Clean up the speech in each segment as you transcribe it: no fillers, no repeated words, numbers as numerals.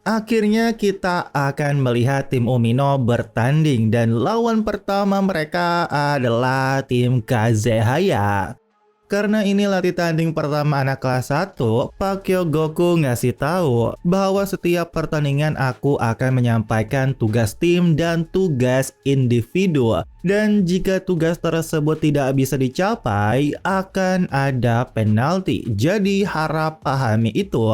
Akhirnya kita akan melihat tim Umino bertanding dan lawan pertama mereka adalah tim Kazehaya. Karena ini latih tanding pertama anak kelas 1, Pak Goku ngasih tahu bahwa setiap pertandingan aku akan menyampaikan tugas tim dan tugas individu. Dan jika tugas tersebut tidak bisa dicapai, akan ada penalti. Jadi harap pahami itu.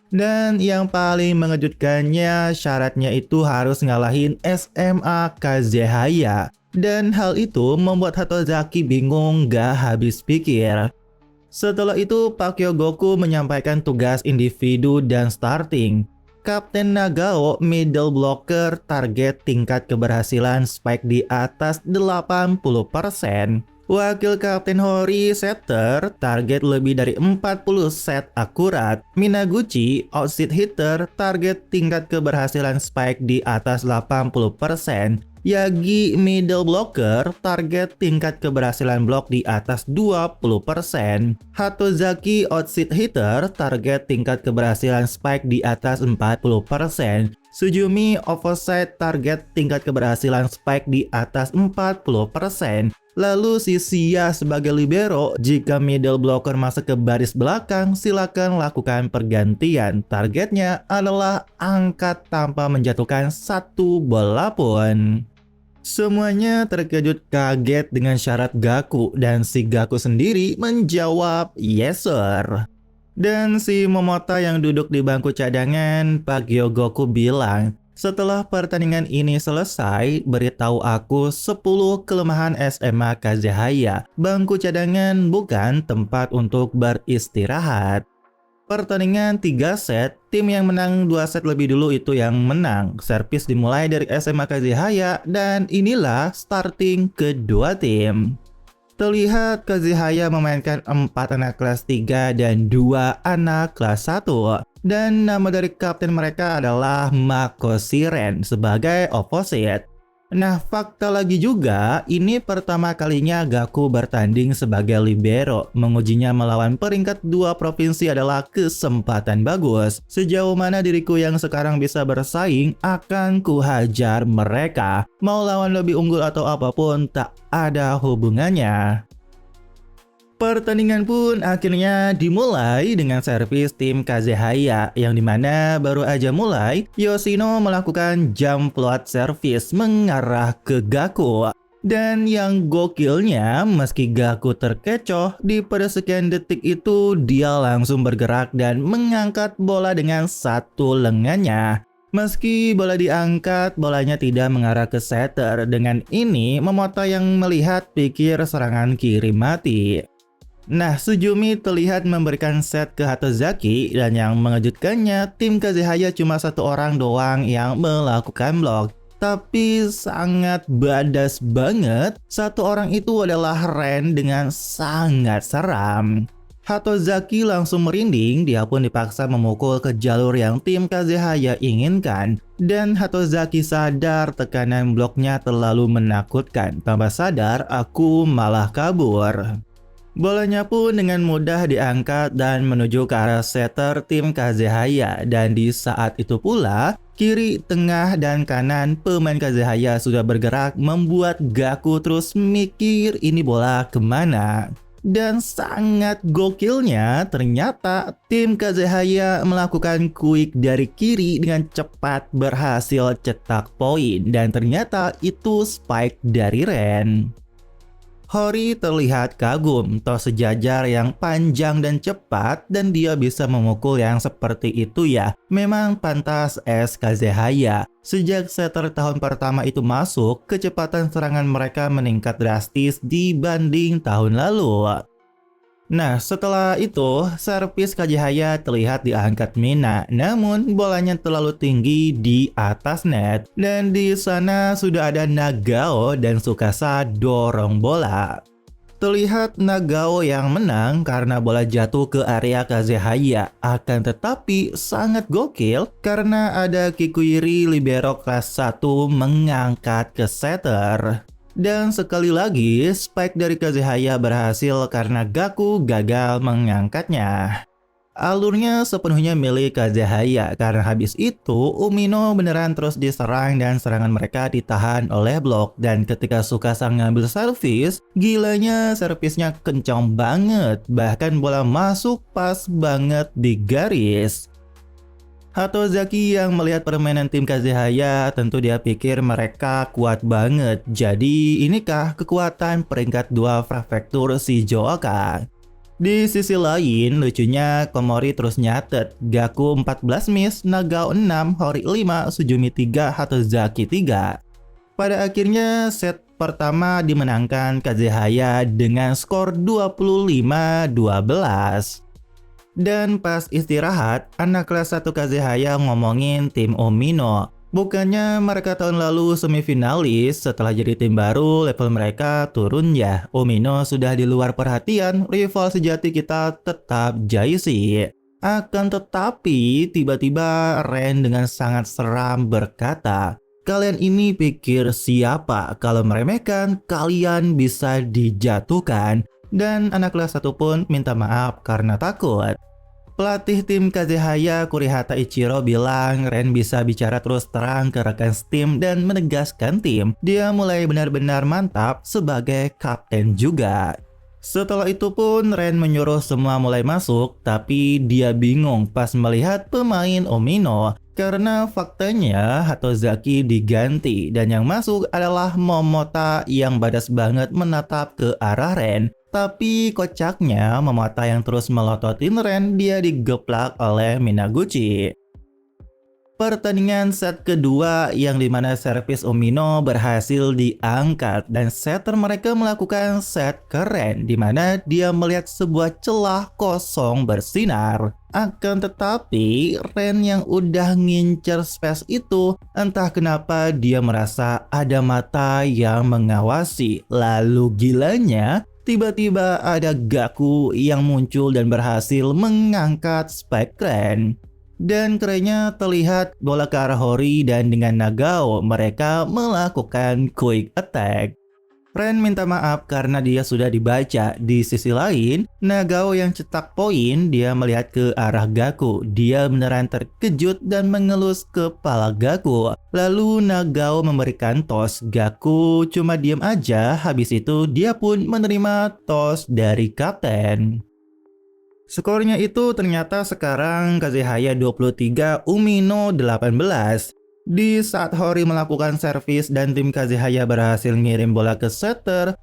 Dan yang paling mengejutkannya, syaratnya itu harus ngalahin SMA Kazehaya. Dan hal itu membuat Hatozaki bingung gak habis pikir. Setelah itu, Pak Goku menyampaikan tugas individu dan starting. Kapten Nagao middle blocker target tingkat keberhasilan spike di atas 80%. Wakil Kapten Hori setter target lebih dari 40 set akurat. Minaguchi outside hitter target tingkat keberhasilan spike di atas 80%. Yagi middle blocker target tingkat keberhasilan blok di atas 20%. Hatozaki outside hitter target tingkat keberhasilan spike di atas 40%. Sujumi offside target tingkat keberhasilan spike di atas 40%. Lalu si Sia sebagai libero, jika middle blocker masuk ke baris belakang, silakan lakukan pergantian. Targetnya adalah angkat tanpa menjatuhkan satu bola pun. Semuanya terkejut kaget dengan syarat Gaku dan si Gaku sendiri menjawab yes sir. Dan si Momota yang duduk di bangku cadangan, Pak Goku bilang, setelah pertandingan ini selesai, beritahu aku 10 kelemahan SMA Kazehaya. Bangku cadangan bukan tempat untuk beristirahat. Pertandingan 3 set, tim yang menang 2 set lebih dulu itu yang menang. Servis dimulai dari SMA Kazehaya dan inilah starting kedua tim. Terlihat Kazehaya memainkan 4 anak kelas 3 dan 2 anak kelas 1. Dan nama dari kapten mereka adalah Mako Shiren sebagai opposite. Nah, fakta lagi juga, ini pertama kalinya Gaku bertanding sebagai libero. Mengujinya melawan peringkat 2 provinsi adalah kesempatan bagus. Sejauh mana diriku yang sekarang bisa bersaing, akan kuhajar mereka. Mau lawan lebih unggul atau apapun, tak ada hubungannya. Pertandingan pun akhirnya dimulai dengan servis tim Kazehaya yang dimana baru aja mulai Yoshino melakukan jump float service mengarah ke Gaku. Dan yang gokilnya, meski Gaku terkecoh, di persekian detik itu dia langsung bergerak dan mengangkat bola dengan satu lengannya. Meski bola diangkat, bolanya tidak mengarah ke setter. Dengan ini, Momota yang melihat pikir serangan kiri mati. Nah, Sujumi terlihat memberikan set ke Hatozaki dan yang mengejutkannya, tim Kazehaya cuma satu orang doang yang melakukan blok. Tapi sangat badas banget, satu orang itu adalah Ren dengan sangat seram. Hatozaki langsung merinding, dia pun dipaksa memukul ke jalur yang tim Kazehaya inginkan. Dan Hatozaki sadar tekanan bloknya terlalu menakutkan. Tanpa sadar, aku malah kabur. Bolanya pun dengan mudah diangkat dan menuju ke arah setter tim Kazehaya. Dan di saat itu pula, kiri, tengah, dan kanan pemain Kazehaya sudah bergerak membuat Gaku terus mikir ini bola kemana. Dan sangat gokilnya, ternyata tim Kazehaya melakukan quick dari kiri dengan cepat berhasil cetak poin. Dan ternyata itu spike dari Ren. Hori terlihat kagum, tos sejajar yang panjang dan cepat dan dia bisa memukul yang seperti itu ya. Memang pantas es Kazehaya. Sejak setter tahun pertama itu masuk, kecepatan serangan mereka meningkat drastis dibanding tahun lalu. Nah, setelah itu, servis Kazehaya terlihat diangkat Mina, namun bolanya terlalu tinggi di atas net. Dan di sana sudah ada Nagao dan Tsukasa dorong bola. Terlihat Nagao yang menang karena bola jatuh ke area Kazehaya. Akan tetapi sangat gokil karena ada Kikuiri libero kelas 1 mengangkat ke setter. Dan sekali lagi, spike dari Kazehaya berhasil karena Gaku gagal mengangkatnya. Alurnya sepenuhnya milik Kazehaya karena habis itu Umino beneran terus diserang dan serangan mereka ditahan oleh blok. Dan ketika Tsukasa ngambil servis, gilanya servisnya kencang banget, bahkan bola masuk pas banget di garis. Hatozaki yang melihat permainan tim Kazehaya tentu dia pikir mereka kuat banget. Jadi inikah kekuatan peringkat 2 prefektur Shizuoka? Di sisi lain, lucunya Komori terus nyatet Gaku 14 miss, Nagao 6, Hori 5, Suzumi 3, Hatozaki 3. Pada akhirnya set pertama dimenangkan Kazehaya dengan skor 25-12. Dan pas istirahat, anak kelas 1 Kazehaya ngomongin tim Umino. Bukannya mereka tahun lalu semifinalis, setelah jadi tim baru level mereka turun ya. Umino sudah di luar perhatian, rival sejati kita tetap Jaishi. Akan tetapi tiba-tiba Ren dengan sangat seram berkata, "Kalian ini pikir siapa? Kalau meremehkan, kalian bisa dijatuhkan." Dan anak kelas 1 pun minta maaf karena takut. Pelatih tim Kazehaya Kurihata Ichiro bilang Ren bisa bicara terus terang ke rekan tim dan menegaskan tim. Dia mulai benar-benar mantap sebagai kapten juga. Setelah itu pun Ren menyuruh semua mulai masuk, tapi dia bingung pas melihat pemain Umino. Karena faktanya Hatozaki diganti dan yang masuk adalah Momota yang badas banget menatap ke arah Ren. Tapi kocaknya Momota yang terus melototin Ren dia digeplak oleh Minaguchi. Pertandingan set kedua yang dimana servis Umino berhasil diangkat dan setter mereka melakukan set keren dimana dia melihat sebuah celah kosong bersinar. Akan tetapi Ren yang udah ngincer space itu entah kenapa dia merasa ada mata yang mengawasi. Lalu gilanya tiba-tiba ada Gaku yang muncul dan berhasil mengangkat spike Ren. Dan kerennya terlihat bola ke arah Hori dan dengan Nagao mereka melakukan quick attack. Ren minta maaf karena dia sudah dibaca. Di sisi lain, Nagao yang cetak poin dia melihat ke arah Gaku. Dia beneran terkejut dan mengelus kepala Gaku. Lalu Nagao memberikan tos. Gaku cuma diam aja. Habis itu dia pun menerima tos dari kapten. Skornya itu ternyata sekarang Kazehaya 23, Umino 18. Di saat Hori melakukan servis dan tim Kazehaya berhasil ngirim bola ke setter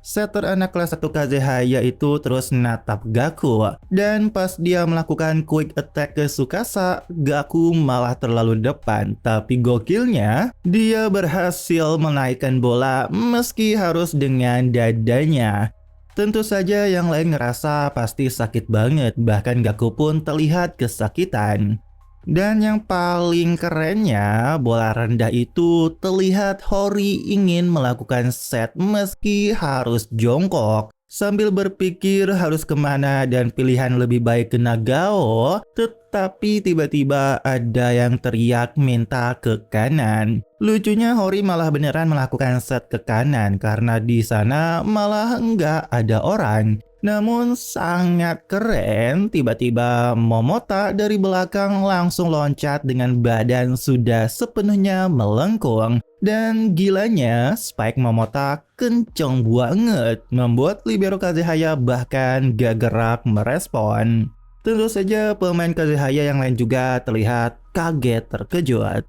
anak kelas 1 Kazehaya itu terus natap Gaku. Dan pas dia melakukan quick attack ke Tsukasa, Gaku malah terlalu depan. Tapi gokilnya, dia berhasil menaikkan bola meski harus dengan dadanya. Tentu saja yang lain ngerasa pasti sakit banget, bahkan Gaku pun terlihat kesakitan. Dan yang paling kerennya, bola rendah itu terlihat Hori ingin melakukan set meski harus jongkok. Sambil berpikir harus kemana dan pilihan lebih baik ke Nagao, tetapi tiba-tiba ada yang teriak minta ke kanan. Lucunya Hori malah beneran melakukan set ke kanan karena di sana malah enggak ada orang. Namun sangat keren, tiba-tiba Momota dari belakang langsung loncat dengan badan sudah sepenuhnya melengkung. Dan gilanya, spike Momota kenceng banget, membuat libero Kazehaya bahkan gak gerak merespon. Tentu saja pemain Kazehaya yang lain juga terlihat kaget terkejut.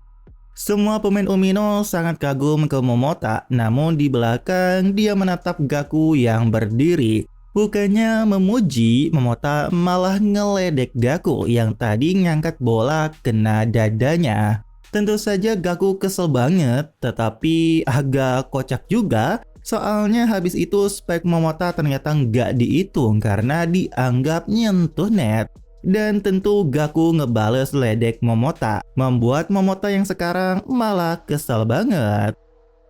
Semua pemain Umino sangat kagum ke Momota, namun di belakang dia menatap Gaku yang berdiri. Bukannya memuji, Momota malah ngeledek Gaku yang tadi ngangkat bola kena dadanya. Tentu saja Gaku kesel banget, tetapi agak kocak juga. Soalnya habis itu spike Momota ternyata nggak dihitung karena dianggap nyentuh net. Dan tentu Gaku ngebales ledek Momota, membuat Momota yang sekarang malah kesel banget.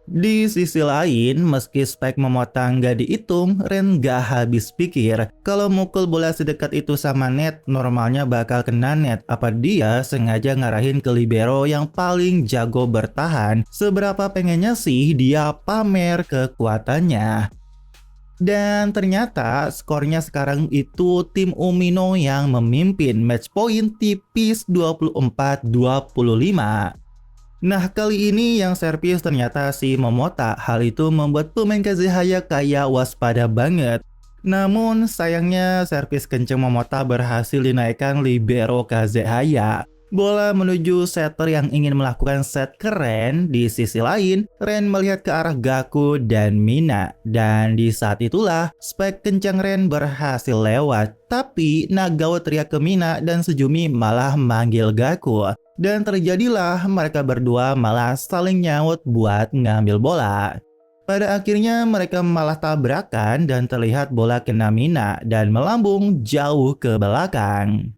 Di sisi lain, meski spike Momota nggak dihitung, Ren nggak habis pikir kalau mukul bola sedekat itu sama net, normalnya bakal kena net. Apa dia sengaja ngarahin ke libero yang paling jago bertahan? Seberapa pengennya sih dia pamer kekuatannya? Dan ternyata skornya sekarang itu tim Umino yang memimpin, match point tipis 24-25. Nah, kali ini yang servis ternyata si Momota. Hal itu membuat pemain Kazehaya kayak waspada banget. Namun sayangnya servis kenceng Momota berhasil dinaikkan libero Kazehaya. Bola menuju setter yang ingin melakukan set keren. Di sisi lain, Ren melihat ke arah Gaku dan Mina. Dan di saat itulah, spek kencang Ren berhasil lewat. Tapi Nagao teriak ke Mina dan Sejumi malah manggil Gaku. Dan terjadilah mereka berdua malah saling nyaut buat ngambil bola. Pada akhirnya mereka malah tabrakan dan terlihat bola kena Mina dan melambung jauh ke belakang.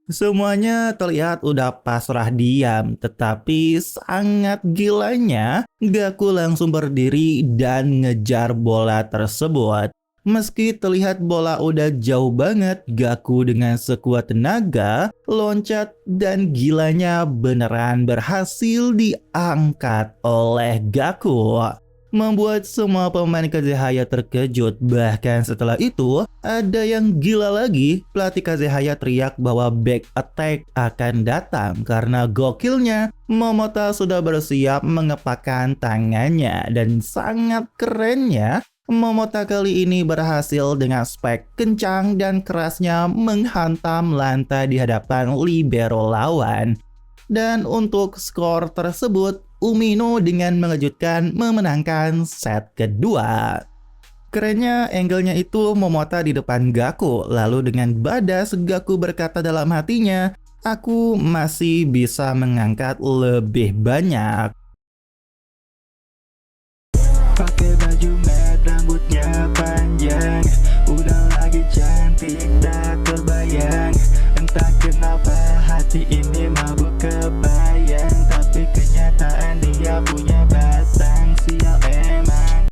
Semuanya terlihat udah pasrah diam, tetapi sangat gilanya Gaku langsung berdiri dan ngejar bola tersebut. Meski terlihat bola udah jauh banget, Gaku dengan sekuat tenaga loncat dan gilanya beneran berhasil diangkat oleh Gaku. Membuat semua pemain Kazehaya terkejut. Bahkan setelah itu, ada yang gila lagi. Pelatih Kazehaya teriak bahwa back attack akan datang karena gokilnya Momota sudah bersiap mengepakkan tangannya. Dan sangat kerennya, Momota kali ini berhasil dengan spek kencang dan kerasnya menghantam lantai di hadapan libero lawan. Dan untuk skor tersebut, Umino dengan mengejutkan memenangkan set kedua. Kerennya angle-nya itu Momota di depan Gaku. Lalu dengan badas Gaku berkata dalam hatinya, "Aku masih bisa mengangkat lebih banyak." Pakai baju merah, rambutnya panjang, udah lagi cantik tak terbayang. Entah kenapa hati ini mabuk kebayang.